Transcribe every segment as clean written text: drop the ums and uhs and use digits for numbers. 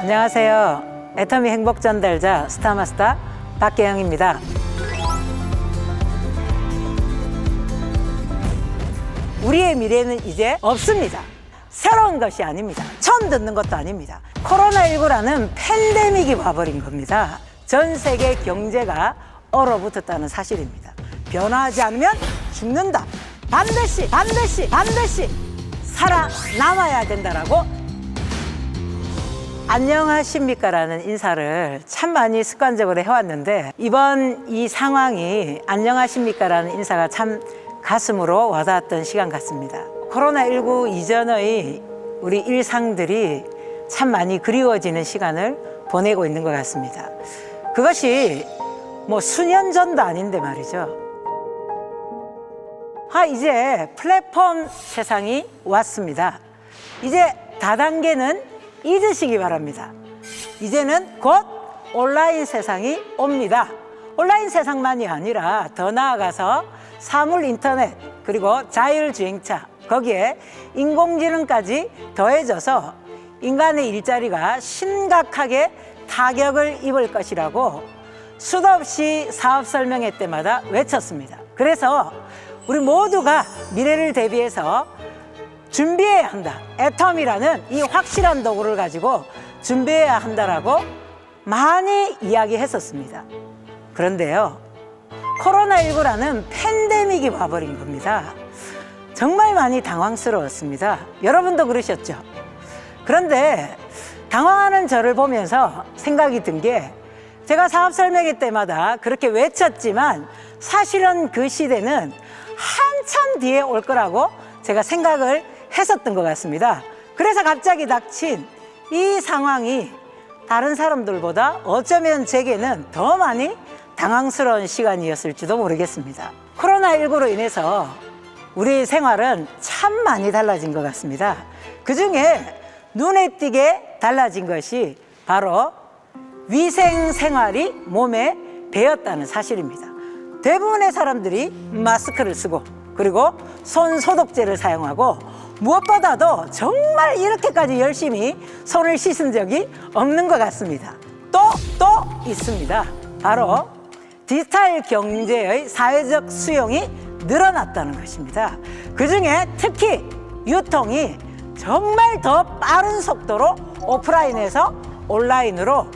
안녕하세요. 애터미 행복 전달자 스타마스터 박계영입니다. 우리의 미래는 이제 없습니다. 새로운 것이 아닙니다. 처음 듣는 것도 아닙니다. 코로나19라는 팬데믹이 와버린 겁니다. 전 세계 경제가 얼어붙었다는 사실입니다. 변화하지 않으면 죽는다. 반드시 살아남아야 된다라고 안녕하십니까 라는 인사를 참 많이 습관적으로 해왔는데 이번 이 상황이 안녕하십니까 라는 인사가 참 가슴으로 와닿았던 시간 같습니다. 코로나19 이전의 우리 일상들이 참 많이 그리워지는 시간을 보내고 있는 것 같습니다. 그것이 뭐 수년 전도 아닌데 말이죠. 이제 플랫폼 세상이 왔습니다. 이제 다단계는 잊으시기 바랍니다. 이제는 곧 온라인 세상이 옵니다. 온라인 세상만이 아니라 더 나아가서 사물 인터넷 그리고 자율주행차 거기에 인공지능까지 더해져서 인간의 일자리가 심각하게 타격을 입을 것이라고 수도 없이 사업 설명회 때마다 외쳤습니다. 그래서 우리 모두가 미래를 대비해서 준비해야 한다. 애텀이라는 이 확실한 도구를 가지고 준비해야 한다라고 많이 이야기했었습니다. 그런데요, 코로나19라는 팬데믹이 와버린 겁니다. 정말 많이 당황스러웠습니다. 여러분도 그러셨죠? 그런데 당황하는 저를 보면서 생각이 든 게 제가 사업 설명회 때마다 그렇게 외쳤지만 사실은 그 시대는 한참 뒤에 올 거라고 제가 생각을 했었던 것 같습니다. 그래서 갑자기 닥친 이 상황이 다른 사람들보다 어쩌면 제게는 더 많이 당황스러운 시간이었을지도 모르겠습니다. 코로나19로 인해서 우리 생활은 참 많이 달라진 것 같습니다. 그중에 눈에 띄게 달라진 것이 바로 위생생활이 몸에 배었다는 사실입니다. 대부분의 사람들이 마스크를 쓰고 그리고 손 소독제를 사용하고 무엇보다도 정말 이렇게까지 열심히 손을 씻은 적이 없는 것 같습니다. 또 있습니다. 바로 디지털 경제의 사회적 수용이 늘어났다는 것입니다. 그중에 특히 유통이 정말 더 빠른 속도로 오프라인에서 온라인으로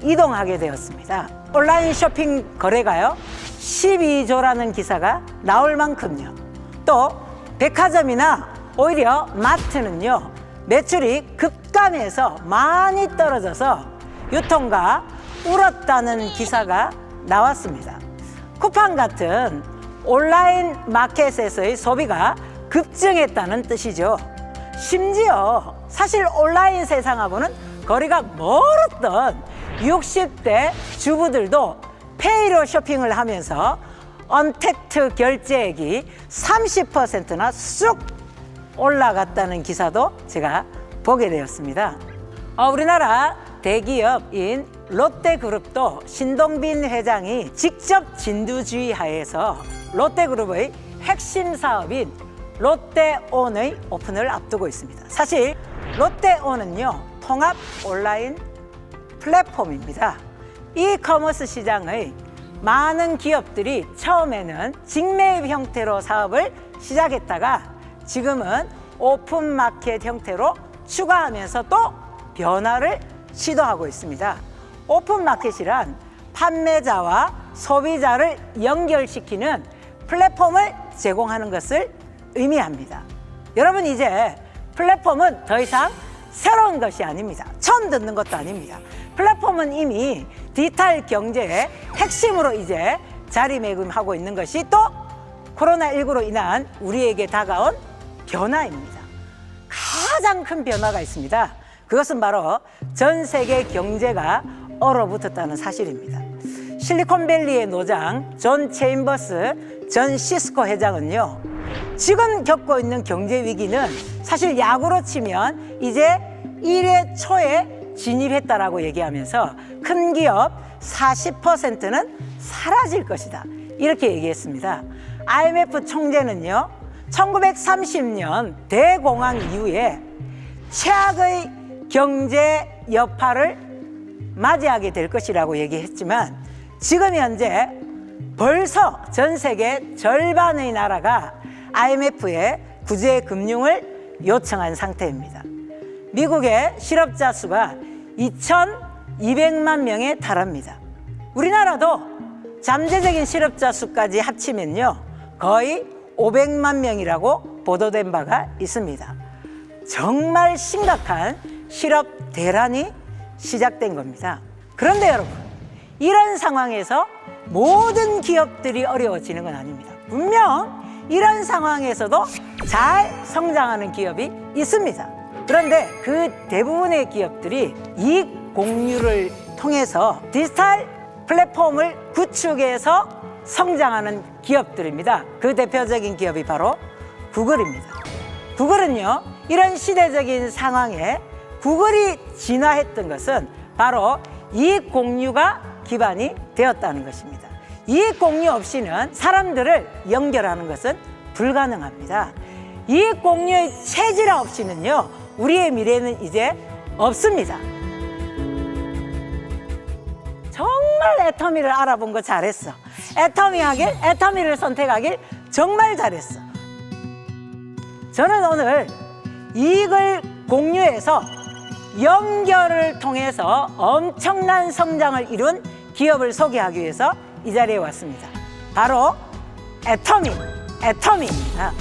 이동하게 되었습니다. 온라인 쇼핑 거래가요 12조라는 기사가 나올 만큼요. 또 백화점이나 오히려 마트는요 매출이 급감해서 많이 떨어져서 유통가 울었다는 기사가 나왔습니다. 쿠팡 같은 온라인 마켓에서의 소비가 급증했다는 뜻이죠. 심지어 사실 온라인 세상하고는 거리가 멀었던 60대 주부들도 페이로 쇼핑을 하면서 언택트 결제액이 30%나 쑥 올라갔다는 기사도 제가 보게 되었습니다. 우리나라 대기업인 롯데그룹도 신동빈 회장이 직접 진두지휘하에서 롯데그룹의 핵심 사업인 롯데온의 오픈을 앞두고 있습니다. 사실 롯데온은요 통합 온라인 플랫폼입니다. 이커머스 시장의 많은 기업들이 처음에는 직매입 형태로 사업을 시작했다가 지금은 오픈마켓 형태로 추가하면서 또 변화를 시도하고 있습니다. 오픈마켓이란 판매자와 소비자를 연결시키는 플랫폼을 제공하는 것을 의미합니다. 여러분, 이제 플랫폼은 더 이상 새로운 것이 아닙니다. 처음 듣는 것도 아닙니다. 플랫폼은 이미 디지털 경제의 핵심으로 이제 자리매김하고 있는 것이 또 코로나19로 인한 우리에게 다가온 변화입니다. 가장 큰 변화가 있습니다. 그것은 바로 전 세계 경제가 얼어붙었다는 사실입니다. 실리콘밸리의 노장 존 체인버스 전 시스코 회장은요, 지금 겪고 있는 경제 위기는 사실 야구로 치면 이제 1회 초에 진입했다라고 얘기하면서 큰 기업 40%는 사라질 것이다, 이렇게 얘기했습니다. IMF 총재는요 1930년 대공황 이후에 최악의 경제 여파를 맞이하게 될 것이라고 얘기했지만 지금 현재 벌써 전 세계 절반의 나라가 IMF에 구제 금융을 요청한 상태입니다. 미국의 실업자 수가 2,200만 명에 달합니다. 우리나라도 잠재적인 실업자 수까지 합치면요 거의 500만 명이라고 보도된 바가 있습니다. 정말 심각한 실업 대란이 시작된 겁니다. 그런데 여러분, 이런 상황에서 모든 기업들이 어려워지는 건 아닙니다. 분명 이런 상황에서도 잘 성장하는 기업이 있습니다. 그런데 그 대부분의 기업들이 이익 공유를 통해서 디지털 플랫폼을 구축해서 성장하는 기업들입니다. 그 대표적인 기업이 바로 구글입니다. 구글은요, 이런 시대적인 상황에 구글이 진화했던 것은 바로 이익 공유가 기반이 되었다는 것입니다. 이익 공유 없이는 사람들을 연결하는 것은 불가능합니다. 이익 공유의 체질 없이는요, 우리의 미래는 이제 없습니다. 정말 애터미를 알아본 거 잘했어. 애터미를 선택하길 정말 잘했어. 저는 오늘 이익을 공유해서 연결을 통해서 엄청난 성장을 이룬 기업을 소개하기 위해서 이 자리에 왔습니다. 바로 애터미입니다.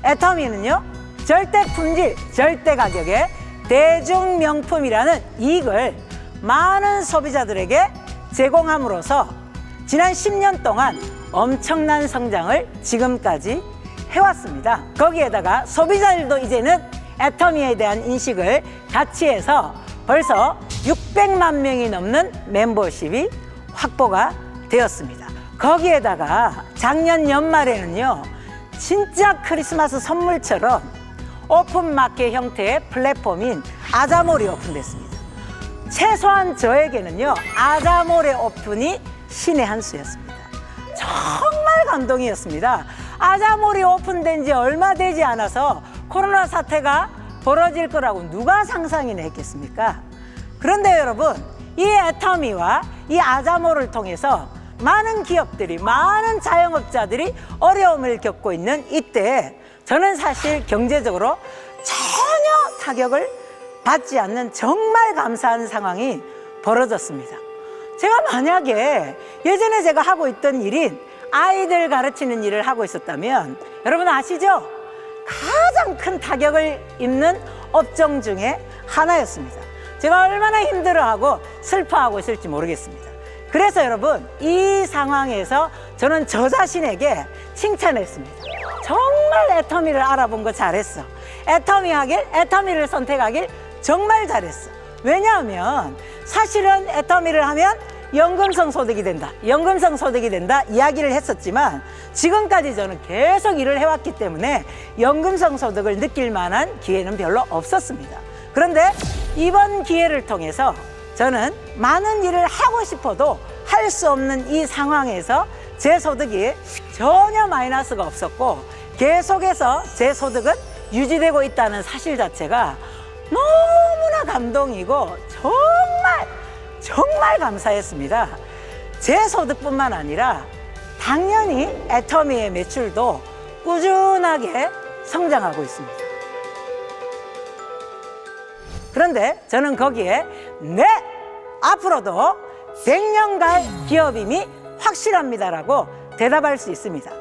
애터미는요, 절대 품질, 절대 가격의 대중명품이라는 이익을 많은 소비자들에게 제공함으로써 지난 10년 동안 엄청난 성장을 지금까지 해왔습니다. 거기에다가 소비자들도 이제는 애터미에 대한 인식을 같이 해서 벌써 600만 명이 넘는 멤버십이 확보가 되었습니다. 거기에다가 작년 연말에는요, 진짜 크리스마스 선물처럼 오픈마켓 형태의 플랫폼인 아자몰이 오픈됐습니다. 최소한 저에게는요, 아자몰의 오픈이 신의 한 수였습니다. 정말 감동이었습니다. 아자몰이 오픈된 지 얼마 되지 않아서 코로나 사태가 벌어질 거라고 누가 상상이나 했겠습니까? 그런데 여러분, 이 애터미와 이 아자몰을 통해서 많은 기업들이, 많은 자영업자들이 어려움을 겪고 있는 이때 저는 사실 경제적으로 전혀 타격을 받지 않는 정말 감사한 상황이 벌어졌습니다. 제가 만약에 예전에 제가 하고 있던 일인 아이들 가르치는 일을 하고 있었다면 여러분 아시죠? 가장 큰 타격을 입는 업종 중에 하나였습니다. 제가 얼마나 힘들어하고 슬퍼하고 있을지 모르겠습니다. 그래서 여러분, 이 상황에서 저는 저 자신에게 칭찬했습니다. 정말 애터미를 알아본 거 잘했어. 애터미를 선택하길 정말 잘했어. 왜냐하면 사실은 애터미를 하면 연금성 소득이 된다, 연금성 소득이 된다 이야기를 했었지만 지금까지 저는 계속 일을 해왔기 때문에 연금성 소득을 느낄 만한 기회는 별로 없었습니다. 그런데 이번 기회를 통해서 저는 많은 일을 하고 싶어도 할 수 없는 이 상황에서 제 소득이 전혀 마이너스가 없었고 계속해서 제 소득은 유지되고 있다는 사실 자체가 너무나 감동이고 정말 감사했습니다. 제 소득뿐만 아니라 당연히 애터미의 매출도 꾸준하게 성장하고 있습니다. 그런데 저는 거기에 네! 앞으로도 100년갈 기업임이 확실합니다라고 대답할 수 있습니다.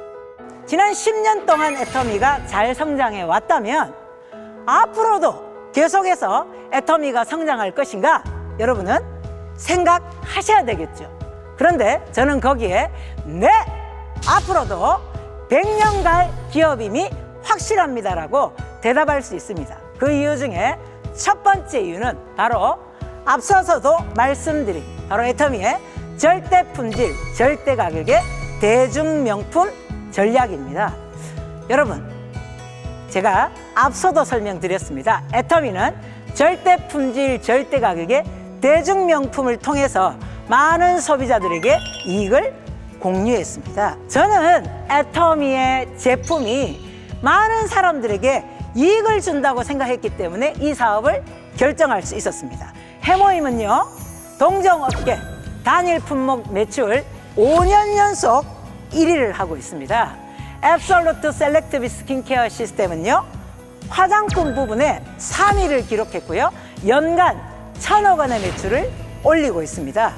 지난 10년 동안 애터미가 잘 성장해 왔다면 앞으로도 계속해서 애터미가 성장할 것인가? 여러분은 생각하셔야 되겠죠. 그런데 저는 거기에 네! 앞으로도 100년갈 기업임이 확실합니다라고 대답할 수 있습니다. 그 이유 중에 첫 번째 이유는 바로 앞서서도 말씀드린 바로 애터미의 절대 품질, 절대 가격의 대중명품 전략입니다. 여러분, 제가 앞서도 설명드렸습니다. 애터미는 절대 품질, 절대 가격의 대중명품을 통해서 많은 소비자들에게 이익을 공유했습니다. 저는 애터미의 제품이 많은 사람들에게 이익을 준다고 생각했기 때문에 이 사업을 결정할 수 있었습니다. 해모임은요, 동종업계 단일 품목 매출 5년 연속 1위를 하고 있습니다. 앱솔루트 셀렉티브 스킨케어 시스템은요, 화장품 부분에 3위를 기록했고요. 연간 1,000억 원의 매출을 올리고 있습니다.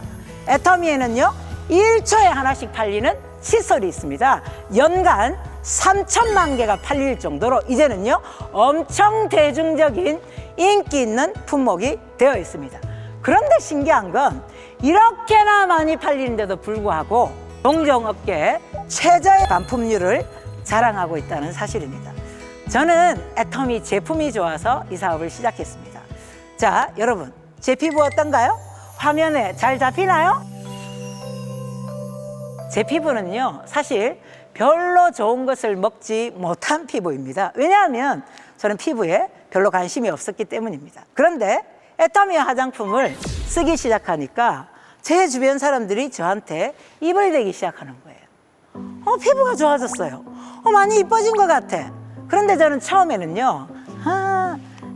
애터미에는요, 1초에 하나씩 팔리는 칫솔이 있습니다. 연간 3천만 개가 팔릴 정도로 이제는요, 엄청 대중적인 인기 있는 품목이 되어 있습니다. 그런데 신기한 건 이렇게나 많이 팔리는데도 불구하고 동종업계 최저의 반품률을 자랑하고 있다는 사실입니다. 저는 애터미 제품이 좋아서 이 사업을 시작했습니다. 자, 여러분, 제 피부 어떤가요? 화면에 잘 잡히나요? 제 피부는요, 사실 별로 좋은 것을 먹지 못한 피부입니다. 왜냐하면 저는 피부에 별로 관심이 없었기 때문입니다. 그런데 애터미 화장품을 쓰기 시작하니까 제 주변 사람들이 저한테 입을 대기 시작하는 거예요. 피부가 좋아졌어요. 많이 이뻐진 것 같아. 그런데 저는 처음에는요,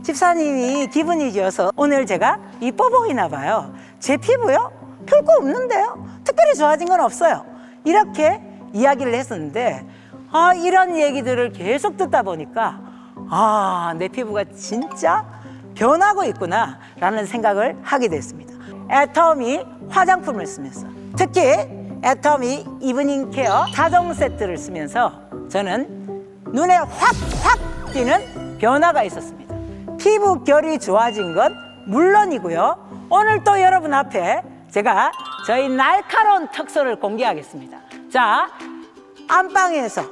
집사님이 기분이 좋아서 오늘 제가 이뻐 보이나 봐요. 제 피부요? 별거 없는데요? 특별히 좋아진 건 없어요. 이렇게 이야기를 했었는데, 이런 얘기들을 계속 듣다 보니까 내 피부가 진짜 변하고 있구나 라는 생각을 하게 됐습니다. 애터미 화장품을 쓰면서, 특히 애터미 이브닝 케어 4종 세트를 쓰면서 저는 눈에 확 띄는 변화가 있었습니다. 피부 결이 좋아진 건 물론이고요, 오늘 또 여러분 앞에 제가 저희 날카로운 턱선을 공개하겠습니다. 자, 안방에서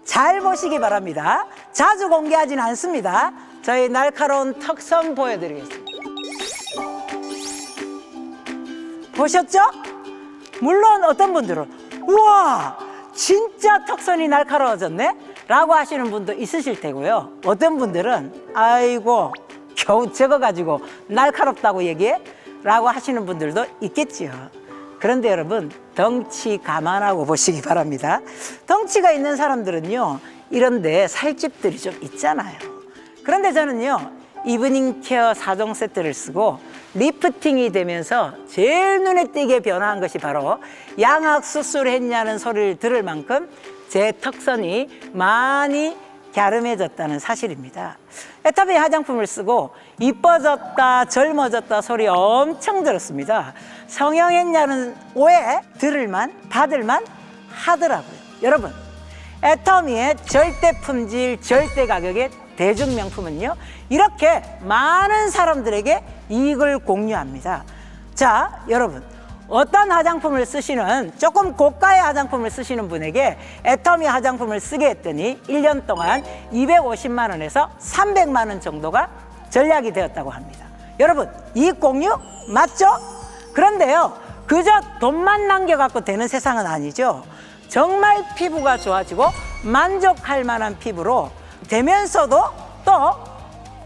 잘 보시기 바랍니다. 자주 공개하진 않습니다. 저희 날카로운 턱선 보여드리겠습니다. 보셨죠? 물론 어떤 분들은 우와, 진짜 턱선이 날카로워졌네? 라고 하시는 분도 있으실 테고요. 어떤 분들은 아이고, 겨우 저거 가지고 날카롭다고 얘기해? 라고 하시는 분들도 있겠지요. 그런데 여러분, 덩치 감안하고 보시기 바랍니다. 덩치가 있는 사람들은요, 이런데 살집들이 좀 있잖아요. 그런데 저는요, 이브닝 케어 4종 세트를 쓰고 리프팅이 되면서 제일 눈에 띄게 변화한 것이 바로 양악 수술했냐는 소리를 들을 만큼 제 턱선이 많이 갸름해졌다는 사실입니다. 애터미 화장품을 쓰고 이뻐졌다, 젊어졌다 소리 엄청 들었습니다. 성형했냐는 오해 받을만 하더라고요. 여러분, 애터미의 절대 품질, 절대 가격의 대중 명품은요, 이렇게 많은 사람들에게 이익을 공유합니다. 자, 여러분, 어떤 화장품을 쓰시는, 조금 고가의 화장품을 쓰시는 분에게 애터미 화장품을 쓰게 했더니 1년 동안 250만 원에서 300만 원 정도가 절약이 되었다고 합니다. 여러분, 이익 공유 맞죠? 그런데요, 그저 돈만 남겨갖고 되는 세상은 아니죠. 정말 피부가 좋아지고 만족할 만한 피부로 되면서도 또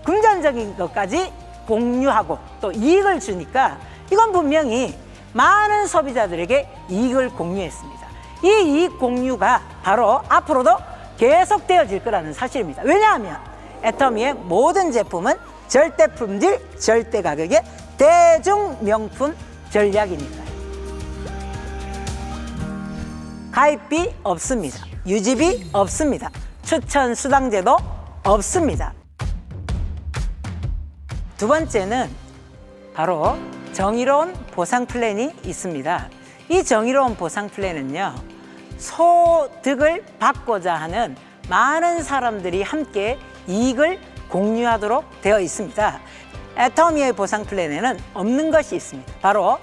금전적인 것까지 공유하고 또 이익을 주니까 이건 분명히 많은 소비자들에게 이익을 공유했습니다. 이 이익 공유가 바로 앞으로도 계속되어질 거라는 사실입니다. 왜냐하면 애터미의 모든 제품은 절대 품질, 절대 가격의 대중 명품 전략이니까요. 가입비 없습니다. 유지비 없습니다. 추천 수당제도 없습니다. 두 번째는 바로 정의로운 보상 플랜이 있습니다. 이 정의로운 보상 플랜은요, 소득을 받고자 하는 많은 사람들이 함께 이익을 공유하도록 되어 있습니다. 애터미의 보상 플랜에는 없는 것이 있습니다. 바로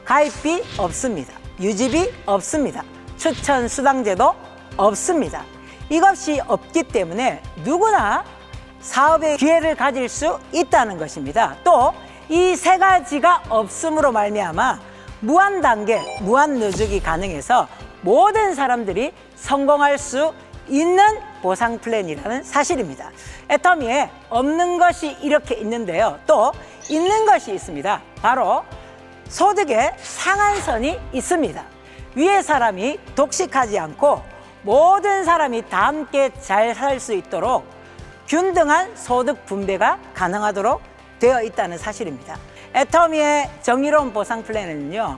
가입비 없습니다. 유지비 없습니다. 추천 수당제도 없습니다. 이것이 없기 때문에 누구나 사업의 기회를 가질 수 있다는 것입니다. 또 이 세 가지가 없음으로 말미암아 무한 단계, 무한 누적이 가능해서 모든 사람들이 성공할 수 있는 보상 플랜이라는 사실입니다. 애터미에 없는 것이 이렇게 있는데요, 또 있는 것이 있습니다. 바로 소득의 상한선이 있습니다. 위에 사람이 독식하지 않고 모든 사람이 다 함께 잘 살 수 있도록 균등한 소득 분배가 가능하도록 되어 있다는 사실입니다. 애터미의 정의로운 보상 플랜은요,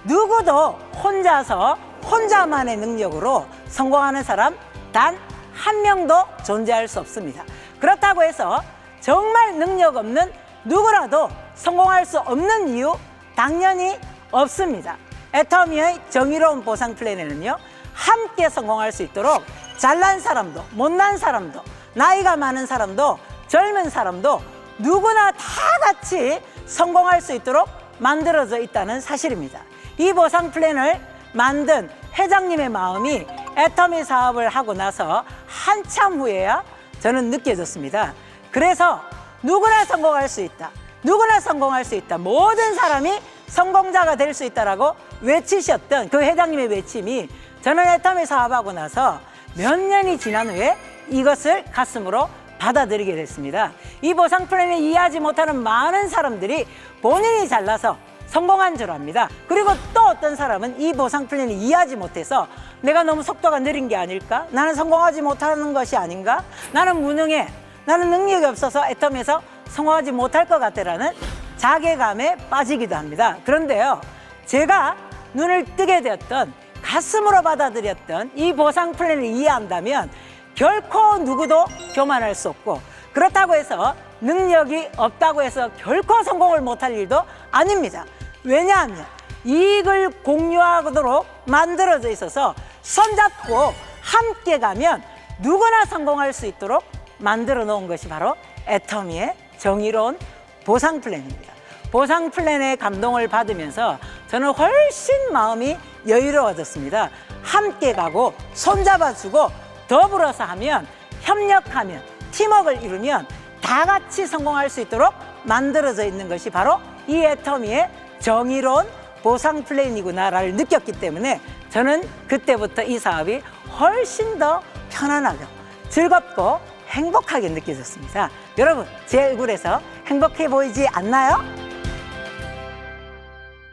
누구도 혼자서 혼자만의 능력으로 성공하는 사람 단 한 명도 존재할 수 없습니다. 그렇다고 해서 정말 능력 없는 누구라도 성공할 수 없는 이유 당연히 없습니다. 애터미의 정의로운 보상 플랜에는요, 함께 성공할 수 있도록 잘난 사람도 못난 사람도 나이가 많은 사람도 젊은 사람도 누구나 다 같이 성공할 수 있도록 만들어져 있다는 사실입니다. 이 보상 플랜을 만든 회장님의 마음이 애터미 사업을 하고 나서 한참 후에야 저는 느껴졌습니다. 그래서 누구나 성공할 수 있다, 누구나 성공할 수 있다, 모든 사람이 성공자가 될 수 있다라고 외치셨던 그 회장님의 외침이 저는 애터미 사업하고 나서 몇 년이 지난 후에 이것을 가슴으로 받아들이게 됐습니다. 이 보상 플랜을 이해하지 못하는 많은 사람들이 본인이 잘나서 성공한 줄 압니다. 그리고 또 어떤 사람은 이 보상 플랜을 이해하지 못해서 내가 너무 속도가 느린 게 아닐까? 나는 성공하지 못하는 것이 아닌가? 나는 무능해, 나는 능력이 없어서 애터미에서 성공하지 못할 것 같다라는 자괴감에 빠지기도 합니다. 그런데요, 제가 눈을 뜨게 되었던, 가슴으로 받아들였던 이 보상 플랜을 이해한다면 결코 누구도 교만할 수 없고, 그렇다고 해서 능력이 없다고 해서 결코 성공을 못할 일도 아닙니다. 왜냐하면 이익을 공유하도록 만들어져 있어서 손잡고 함께 가면 누구나 성공할 수 있도록 만들어 놓은 것이 바로 애터미의 정의로운 보상 플랜입니다. 보상 플랜의 감동을 받으면서 저는 훨씬 마음이 여유로워졌습니다. 함께 가고 손잡아주고 더불어서 하면, 협력하면, 팀워크를 이루면 다 같이 성공할 수 있도록 만들어져 있는 것이 바로 이 애터미의 정의로운 보상 플랜이구나를 느꼈기 때문에 저는 그때부터 이 사업이 훨씬 더 편안하고 즐겁고 행복하게 느껴졌습니다. 여러분, 제 얼굴에서 행복해 보이지 않나요?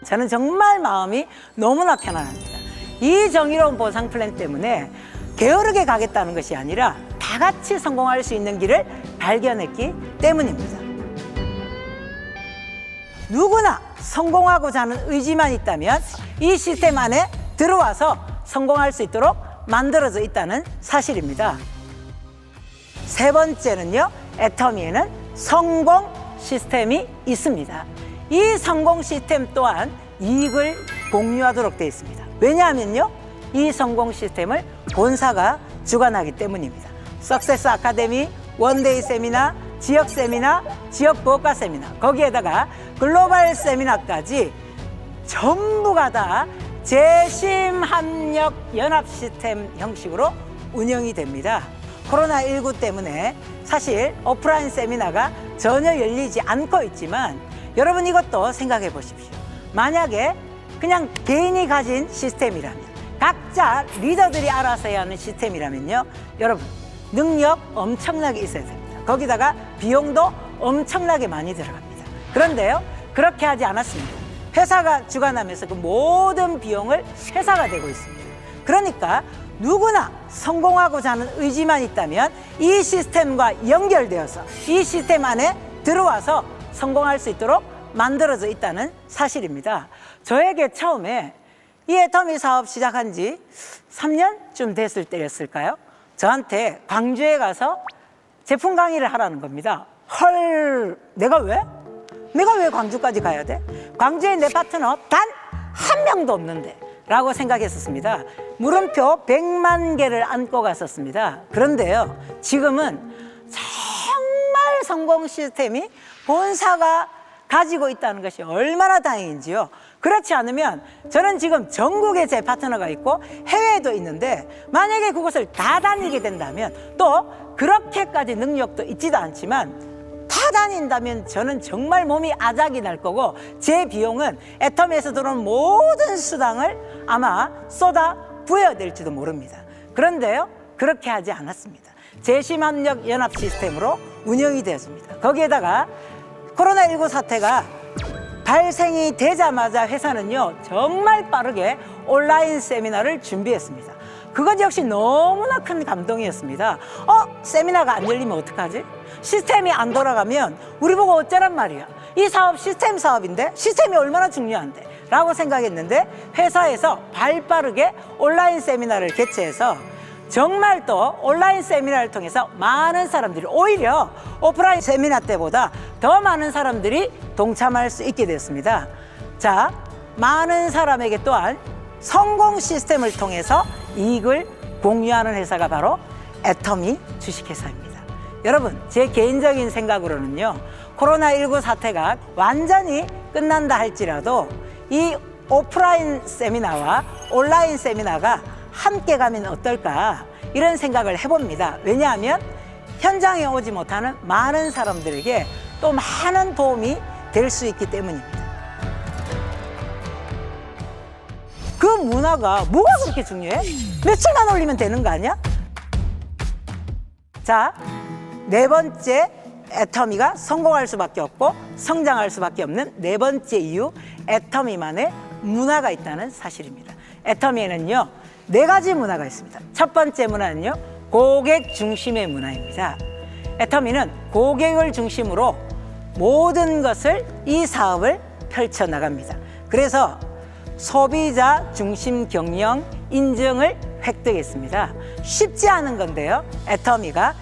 저는 정말 마음이 너무나 편안합니다. 이 정의로운 보상 플랜 때문에 게으르게 가겠다는 것이 아니라 다 같이 성공할 수 있는 길을 발견했기 때문입니다. 누구나 성공하고자 하는 의지만 있다면 이 시스템 안에 들어와서 성공할 수 있도록 만들어져 있다는 사실입니다. 세 번째는요, 애터미에는 성공 시스템이 있습니다. 이 성공 시스템 또한 이익을 공유하도록 되어 있습니다. 왜냐하면요, 이 성공 시스템을 본사가 주관하기 때문입니다. 석세스 아카데미, 원데이 세미나, 지역 세미나, 지역 보호과 세미나, 거기에다가 글로벌 세미나까지 전부가 다 재심합력 연합 시스템 형식으로 운영이 됩니다. 코로나19 때문에 사실 오프라인 세미나가 전혀 열리지 않고 있지만 여러분, 이것도 생각해 보십시오. 만약에 그냥 개인이 가진 시스템이라면, 각자 리더들이 알아서 해야 하는 시스템이라면요, 여러분, 능력 엄청나게 있어야 됩니다. 거기다가 비용도 엄청나게 많이 들어갑니다. 그런데요, 그렇게 하지 않았습니다. 회사가 주관하면서 그 모든 비용을 회사가 대고 있습니다. 그러니까 누구나 성공하고자 하는 의지만 있다면 이 시스템과 연결되어서 이 시스템 안에 들어와서 성공할 수 있도록 만들어져 있다는 사실입니다. 저에게 처음에 이 애터미 사업 시작한 지 3년쯤 됐을 때였을까요? 저한테 광주에 가서 제품 강의를 하라는 겁니다. 헐, 내가 왜 광주까지 가야 돼? 광주에 내 파트너 단 한 명도 없는데 라고 생각했었습니다. 물음표 100만 개를 안고 갔었습니다. 그런데요, 지금은 정말 성공 시스템이 본사가 가지고 있다는 것이 얼마나 다행인지요. 그렇지 않으면 저는 지금 전국에 제 파트너가 있고 해외에도 있는데, 만약에 그곳을 다 다니게 된다면, 또 그렇게까지 능력도 있지도 않지만 다 다닌다면 저는 정말 몸이 아작이 날 거고, 제 비용은 애터미에서 들어오는 모든 수당을 아마 쏟아 부어야 될지도 모릅니다. 그런데요, 그렇게 하지 않았습니다. 재심합력 연합 시스템으로 운영이 되었습니다. 거기에다가 코로나19 사태가 발생이 되자마자 회사는요, 정말 빠르게 온라인 세미나를 준비했습니다. 그것 역시 너무나 큰 감동이었습니다. 세미나가 안 열리면 어떡하지? 시스템이 안 돌아가면 우리 보고 어쩌란 말이야. 이 사업 시스템 사업인데 시스템이 얼마나 중요한데 라고 생각했는데 회사에서 발빠르게 온라인 세미나를 개최해서 정말 또 온라인 세미나를 통해서 많은 사람들이 오히려 오프라인 세미나 때보다 더 많은 사람들이 동참할 수 있게 되었습니다. 자, 많은 사람에게 또한 성공 시스템을 통해서 이익을 공유하는 회사가 바로 애터미 주식회사입니다. 여러분, 제 개인적인 생각으로는요, 코로나19 사태가 완전히 끝난다 할지라도 이 오프라인 세미나와 온라인 세미나가 함께 가면 어떨까 이런 생각을 해봅니다. 왜냐하면 현장에 오지 못하는 많은 사람들에게 또 많은 도움이 될 수 있기 때문입니다. 그 문화가 뭐가 그렇게 중요해? 며칠만 올리면 되는 거 아니야? 자, 네 번째 애터미가 성공할 수밖에 없고 성장할 수밖에 없는 네 번째 이유, 애터미만의 문화가 있다는 사실입니다. 애터미에는요, 네 가지 문화가 있습니다. 첫 번째 문화는요, 고객 중심의 문화입니다. 애터미는 고객을 중심으로 모든 것을, 이 사업을 펼쳐나갑니다. 그래서 소비자 중심 경영 인증을 획득했습니다. 쉽지 않은 건데요, 애터미가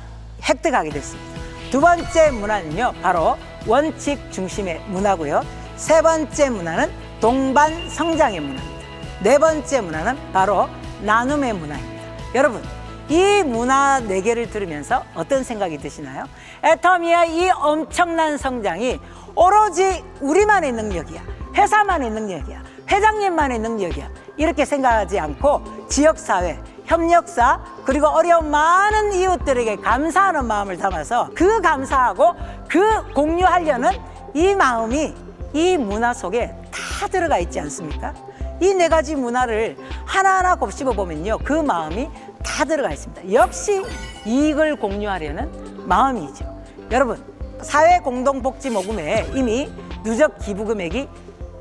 획득하게 됐습니다. 두 번째 문화는요, 바로 원칙 중심의 문화고요. 세 번째 문화는 동반 성장의 문화입니다. 네 번째 문화는 바로 나눔의 문화입니다. 여러분, 이 문화 네 개를 들으면서 어떤 생각이 드시나요? 애터미의 이 엄청난 성장이 오로지 우리만의 능력이야, 회사만의 능력이야, 회장님만의 능력이야, 이렇게 생각하지 않고 지역사회, 협력사, 그리고 어려운 많은 이웃들에게 감사하는 마음을 담아서 그 감사하고 그 공유하려는 이 마음이 이 문화 속에 다 들어가 있지 않습니까? 이 네 가지 문화를 하나하나 곱씹어 보면요, 그 마음이 다 들어가 있습니다. 역시 이익을 공유하려는 마음이죠. 여러분, 사회공동복지모금에 이미 누적 기부 금액이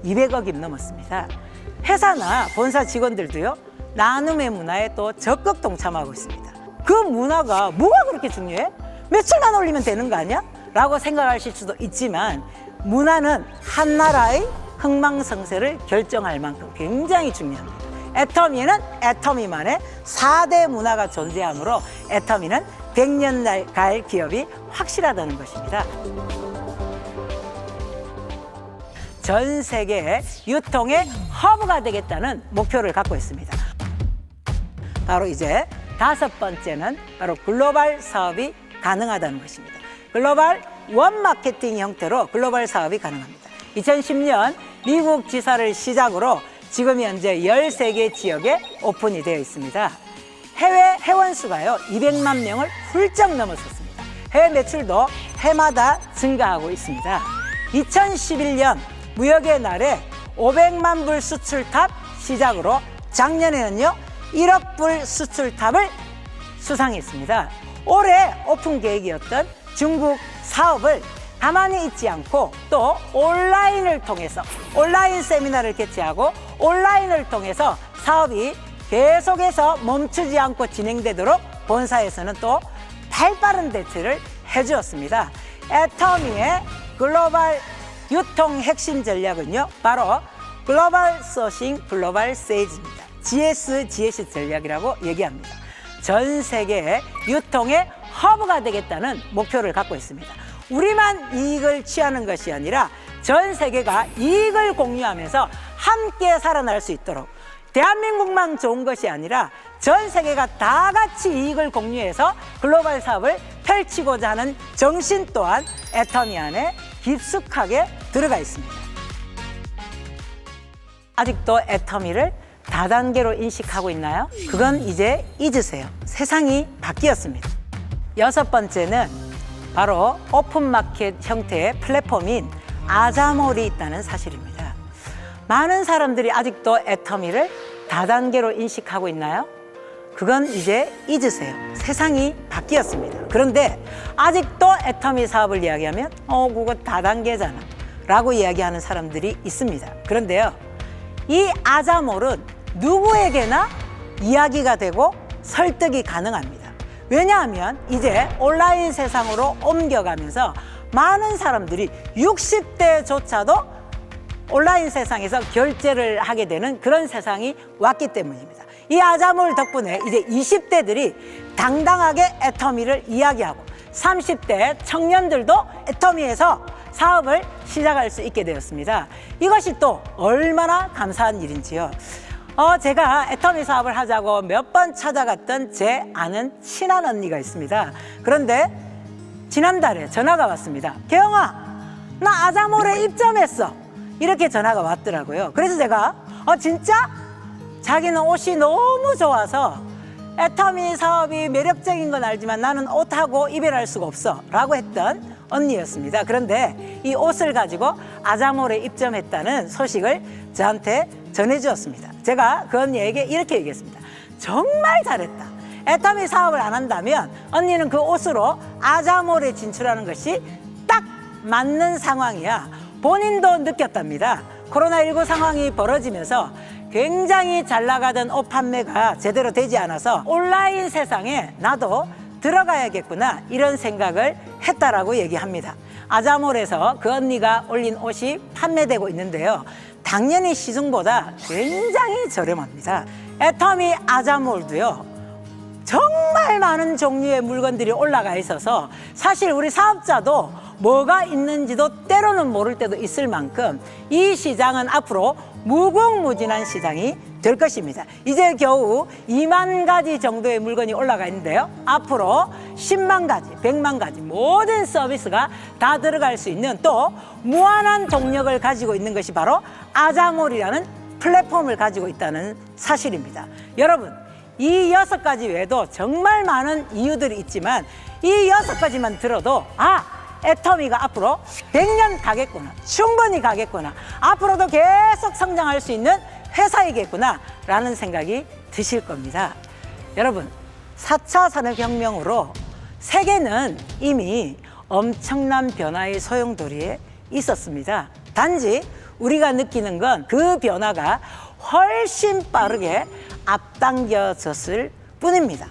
200억이 넘었습니다. 회사나 본사 직원들도요, 나눔의 문화에 또 적극 동참하고 있습니다. 그 문화가 뭐가 그렇게 중요해? 며칠만 올리면 되는 거 아니야? 라고 생각하실 수도 있지만, 문화는 한 나라의 흥망성쇠를 결정할 만큼 굉장히 중요합니다. 애터미에는 애터미만의 4대 문화가 존재하므로 애터미는 100년 갈 기업이 확실하다는 것입니다. 전 세계 유통의 허브가 되겠다는 목표를 갖고 있습니다. 바로 이제 다섯 번째는 바로 글로벌 사업이 가능하다는 것입니다. 글로벌 원 마케팅 형태로 글로벌 사업이 가능합니다. 2010년 미국 지사를 시작으로 지금 현재 13개 지역에 오픈이 되어 있습니다. 해외 회원 수가요, 200만 명을 훌쩍 넘어섰습니다. 해외 매출도 해마다 증가하고 있습니다. 2011년 무역의 날에 500만 불 수출탑 시작으로 작년에는요, 1억 불 수출탑을 수상했습니다. 올해 오픈 계획이었던 중국 사업을 가만히 있지 않고 또 온라인을 통해서 온라인 세미나를 개최하고 온라인을 통해서 사업이 계속해서 멈추지 않고 진행되도록 본사에서는 또 발빠른 대처를 해주었습니다. 애터미의 글로벌 유통 핵심 전략은요, 바로 글로벌 소싱, 글로벌 세일즈입니다. GS 전략이라고 얘기합니다. 전 세계의 유통의 허브가 되겠다는 목표를 갖고 있습니다. 우리만 이익을 취하는 것이 아니라 전 세계가 이익을 공유하면서 함께 살아날 수 있도록, 대한민국만 좋은 것이 아니라 전 세계가 다 같이 이익을 공유해서 글로벌 사업을 펼치고자 하는 정신 또한 애터미 안에 깊숙하게 들어가 있습니다. 아직도 애터미를 다단계로 인식하고 있나요? 그건 이제 잊으세요. 세상이 바뀌었습니다. 여섯 번째는 바로 오픈마켓 형태의 플랫폼인 아자몰이 있다는 사실입니다. 많은 사람들이 아직도 애터미를 다단계로 인식하고 있나요? 그건 이제 잊으세요. 세상이 바뀌었습니다. 그런데 아직도 애터미 사업을 이야기하면 그거 다단계잖아 라고 이야기하는 사람들이 있습니다. 그런데요, 이 아자몰은 누구에게나 이야기가 되고 설득이 가능합니다. 왜냐하면 이제 온라인 세상으로 옮겨가면서 많은 사람들이 60대조차도 온라인 세상에서 결제를 하게 되는 그런 세상이 왔기 때문입니다. 이 아자몰 덕분에 이제 20대들이 당당하게 애터미를 이야기하고 30대 청년들도 애터미에서 사업을 시작할 수 있게 되었습니다. 이것이 또 얼마나 감사한 일인지요. 제가 애터미 사업을 하자고 몇 번 찾아갔던 제 아는 친한 언니가 있습니다. 그런데 지난달에 전화가 왔습니다. 개영아, 나 아자몰에 입점했어. 이렇게 전화가 왔더라고요. 그래서 제가 진짜? 자기는 옷이 너무 좋아서 애터미 사업이 매력적인 건 알지만 나는 옷하고 이별할 수가 없어 라고 했던 언니였습니다. 그런데 이 옷을 가지고 아자몰에 입점했다는 소식을 저한테 전해주었습니다. 제가 그 언니에게 이렇게 얘기했습니다. 정말 잘했다. 애터미 사업을 안 한다면 언니는 그 옷으로 아자몰에 진출하는 것이 딱 맞는 상황이야. 본인도 느꼈답니다. 코로나19 상황이 벌어지면서 굉장히 잘 나가던 옷 판매가 제대로 되지 않아서 온라인 세상에 나도 들어가야겠구나 이런 생각을 했다라고 얘기합니다. 아자몰에서 그 언니가 올린 옷이 판매되고 있는데요. 당연히 시중보다 굉장히 저렴합니다. 애터미 아자몰도요. 정말 많은 종류의 물건들이 올라가 있어서 사실 우리 사업자도 뭐가 있는지도 때로는 모를 때도 있을 만큼 이 시장은 앞으로 무궁무진한 시장이 될 것입니다. 이제 겨우 2만 가지 정도의 물건이 올라가 있는데요. 앞으로 10만 가지, 100만 가지 모든 서비스가 다 들어갈 수 있는 또 무한한 동력을 가지고 있는 것이 바로 아자몰이라는 플랫폼을 가지고 있다는 사실입니다. 여러분, 이 6가지 외에도 정말 많은 이유들이 있지만 이 6가지만 들어도 애터미가 앞으로 100년 가겠구나, 충분히 가겠구나, 앞으로도 계속 성장할 수 있는 회사이겠구나 라는 생각이 드실 겁니다. 여러분, 4차 산업혁명으로 세계는 이미 엄청난 변화의 소용돌이에 있었습니다. 단지 우리가 느끼는 건 그 변화가 훨씬 빠르게 앞당겨졌을 뿐입니다.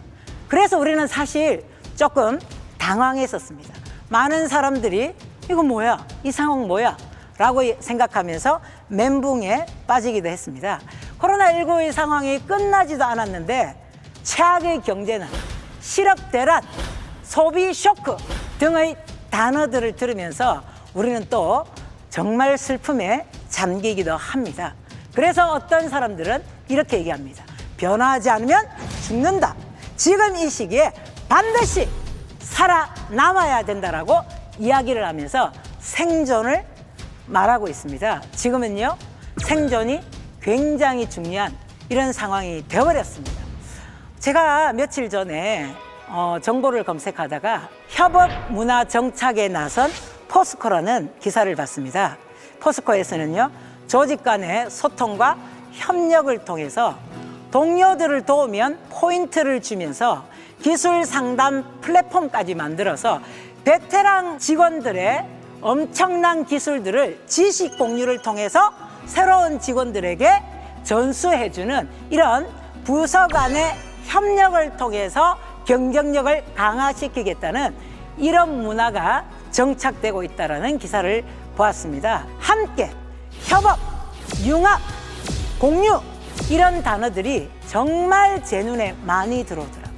그래서 우리는 사실 조금 당황했었습니다. 많은 사람들이 이거 뭐야? 이 상황 뭐야? 라고 생각하면서 멘붕에 빠지기도 했습니다. 코로나19의 상황이 끝나지도 않았는데 최악의 경제난, 실업 대란, 소비 쇼크 등의 단어들을 들으면서 우리는 또 정말 슬픔에 잠기기도 합니다. 그래서 어떤 사람들은 이렇게 얘기합니다. 변화하지 않으면 죽는다. 지금 이 시기에 반드시 살아남아야 된다라고 이야기를 하면서 생존을 말하고 있습니다. 지금은요, 생존이 굉장히 중요한 이런 상황이 되어버렸습니다. 제가 며칠 전에 정보를 검색하다가 협업문화정착에 나선 포스코라는 기사를 봤습니다. 포스코에서는요, 조직 간의 소통과 협력을 통해서 동료들을 도우면 포인트를 주면서 기술 상담 플랫폼까지 만들어서 베테랑 직원들의 엄청난 기술들을 지식 공유를 통해서 새로운 직원들에게 전수해주는 이런 부서 간의 협력을 통해서 경쟁력을 강화시키겠다는 이런 문화가 정착되고 있다는 기사를 보았습니다. 함께, 협업, 융합, 공유 이런 단어들이 정말 제 눈에 많이 들어오더라고요.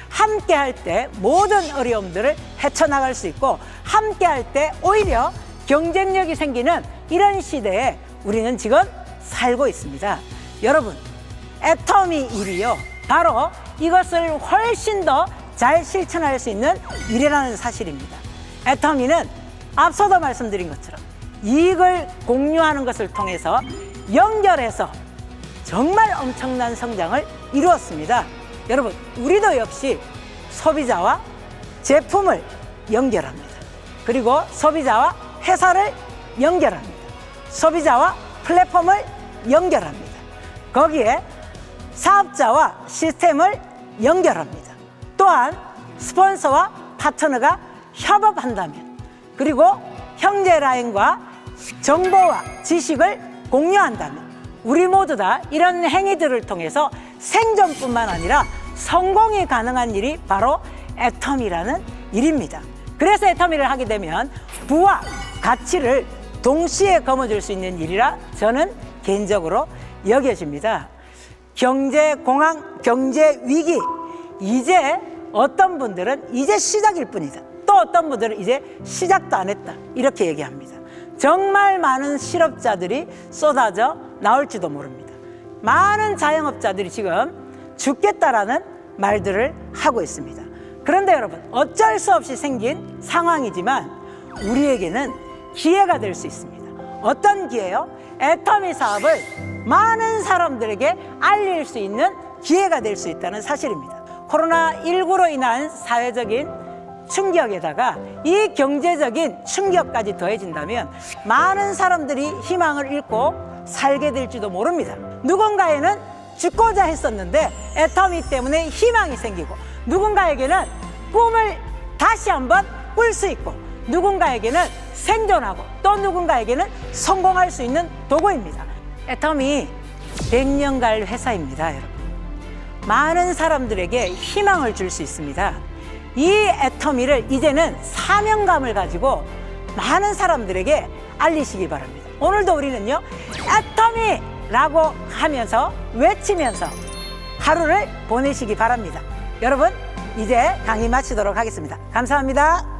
함께 할 때 모든 어려움들을 헤쳐나갈 수 있고 함께 할 때 오히려 경쟁력이 생기는 이런 시대에 우리는 지금 살고 있습니다. 여러분, 애터미 일이요, 바로 이것을 훨씬 더 잘 실천할 수 있는 일이라는 사실입니다. 애터미는 앞서도 말씀드린 것처럼 이익을 공유하는 것을 통해서 연결해서 정말 엄청난 성장을 이루었습니다. 여러분, 우리도 역시 소비자와 제품을 연결합니다. 그리고 소비자와 회사를 연결합니다. 소비자와 플랫폼을 연결합니다. 거기에 사업자와 시스템을 연결합니다. 또한 스폰서와 파트너가 협업한다면, 그리고 형제 라인과 정보와 지식을 공유한다면 우리 모두 다 이런 행위들을 통해서 생존뿐만 아니라 성공이 가능한 일이 바로 애터미라는 일입니다. 그래서 애터미를 하게 되면 부와 가치를 동시에 거머쥘 수 있는 일이라 저는 개인적으로 여겨집니다. 경제공황, 경제위기, 이제 어떤 분들은 이제 시작일 뿐이다. 또 어떤 분들은 이제 시작도 안 했다. 이렇게 얘기합니다. 정말 많은 실업자들이 쏟아져 나올지도 모릅니다. 많은 자영업자들이 지금 죽겠다라는 말들을 하고 있습니다. 그런데 여러분, 어쩔 수 없이 생긴 상황이지만 우리에게는 기회가 될 수 있습니다. 어떤 기회요? 애터미 사업을 많은 사람들에게 알릴 수 있는 기회가 될 수 있다는 사실입니다. 코로나19로 인한 사회적인 충격에다가 이 경제적인 충격까지 더해진다면 많은 사람들이 희망을 잃고 살게 될지도 모릅니다. 누군가에는 죽고자 했었는데 애터미 때문에 희망이 생기고, 누군가에게는 꿈을 다시 한번 꿀 수 있고, 누군가에게는 생존하고, 또 누군가에게는 성공할 수 있는 도구입니다. 애터미 100년 갈 회사입니다, 여러분. 많은 사람들에게 희망을 줄 수 있습니다. 이 애터미를 이제는 사명감을 가지고 많은 사람들에게 알리시기 바랍니다. 오늘도 우리는요, 애터미라고 하면서 외치면서 하루를 보내시기 바랍니다. 여러분, 이제 강의 마치도록 하겠습니다. 감사합니다.